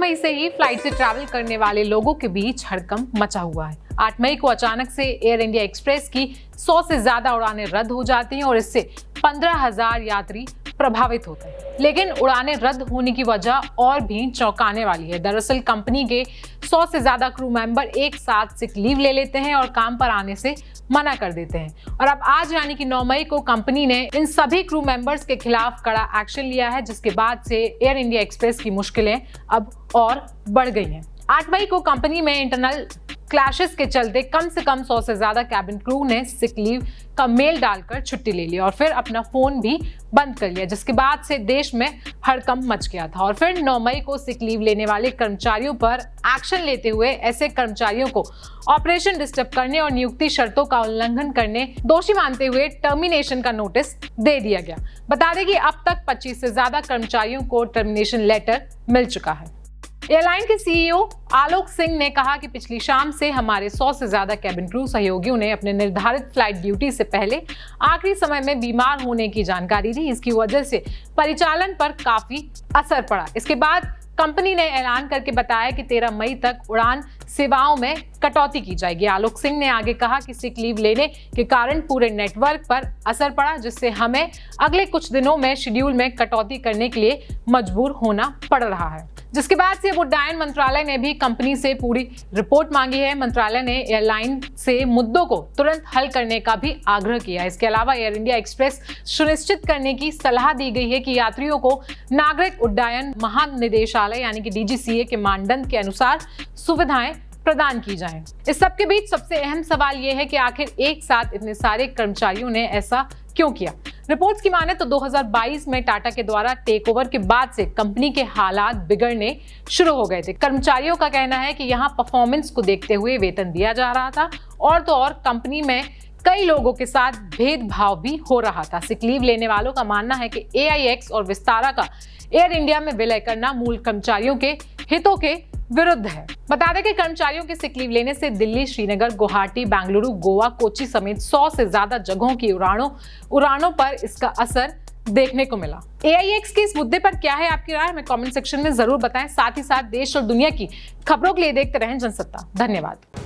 मई से ही फ्लाइट से ट्रैवल करने वाले लोगों के बीच हड़कंप मचा हुआ है। 8 मई को अचानक से एयर इंडिया एक्सप्रेस की 100 से ज्यादा उड़ानें रद्द हो जाती हैं और इससे 15,000 यात्री प्रभावित होते हैं। लेकिन उड़ानें रद्द होने की वजह और भी चौंकाने वाली है। दरअसल कंपनी के 100 से ज्यादा क्रू मेंबर एक साथ सिक लीव ले लेते हैं और काम पर आने से मना कर देते हैं। और अब आज यानी कि 9 मई को कंपनी ने इन सभी क्रू मेंबर्स के खिलाफ कड़ा एक्शन लिया है, जिसके बाद से एयर इंडिया एक्सप्रेस की मुश्किलें अब और बढ़ गई हैं। 8 मई को कंपनी में इंटरनल क्लैशेस के चलते कम से कम 100 से ज्यादा कैबिन क्रू ने सिक लीव का मेल डालकर छुट्टी ले ली और फिर अपना फोन भी बंद कर लिया, जिसके बाद से देश में हड़कंप मच गया था। और फिर 9 मई को सिक लीव लेने वाले कर्मचारियों पर एक्शन लेते हुए ऐसे कर्मचारियों को ऑपरेशन डिस्टर्ब करने और नियुक्ति शर्तों का उल्लंघन करने दोषी मानते हुए टर्मिनेशन का नोटिस दे दिया गया। बता दें कि अब तक 25 से ज्यादा कर्मचारियों को टर्मिनेशन लेटर मिल चुका है। एयरलाइन के सीईओ आलोक सिंह ने कहा कि पिछली शाम से हमारे 100 से ज्यादा कैबिन क्रू सहयोगियों ने अपने निर्धारित फ्लाइट ड्यूटी से पहले आखिरी समय में बीमार होने की जानकारी दी। इसकी वजह से परिचालन पर काफी असर पड़ा। इसके बाद कंपनी ने ऐलान करके बताया कि 13 मई तक उड़ान सेवाओं में कटौती की जाएगी। आलोक सिंह ने आगे कहा कि सिक लीव लेने के कारण पूरे नेटवर्क पर असर पड़ा, जिससे हमें अगले कुछ दिनों में शेड्यूल में कटौती करने के लिए मजबूर होना पड़ रहा है। जिसके बाद से अब उड्डयन मंत्रालय ने भी कंपनी से पूरी रिपोर्ट मांगी है। मंत्रालय ने एयरलाइन से मुद्दों को तुरंत हल करने का भी आग्रह किया है। इसके अलावा एयर इंडिया एक्सप्रेस सुनिश्चित करने की सलाह दी गई है कि यात्रियों को नागरिक उड्डयन महानिदेशालय यानी कि डीजीसीए के मानदंड के अनुसार सुविधाएं प्रदान की जाएं। इस सब के बीच सबसे अहम सवाल यह है कि आखिर एक साथ इतने सारे कर्मचारियों ने ऐसा क्यों किया। रिपोर्ट्स की माने तो 2022 में टाटा के द्वारा टेक ओवर के बाद से कंपनी के हालात बिगड़ने शुरू हो गए थे। कर्मचारियों का कहना है कि यहाँ परफॉर्मेंस को देखते हुए वेतन दिया जा रहा था और तो और कंपनी में कई लोगों के साथ भेदभाव भी हो रहा था। सिक लीव लेने वालों का मानना है कि AIX और विस्तारा का एयर इंडिया में विलय करना मूल कर्मचारियों के हितों के विरुद्ध है। बता दें कि कर्मचारियों के सिक लीव लेने से दिल्ली, श्रीनगर, गुवाहाटी, बेंगलुरु, गोवा, कोच्चि समेत 100 से ज्यादा जगहों की उड़ानों पर इसका असर देखने को मिला। AIX के इस मुद्दे पर क्या है आपकी राय, हमें कमेंट सेक्शन में जरूर बताएं। साथ ही साथ देश और दुनिया की खबरों के लिए देखते रहें जनसत्ता। धन्यवाद।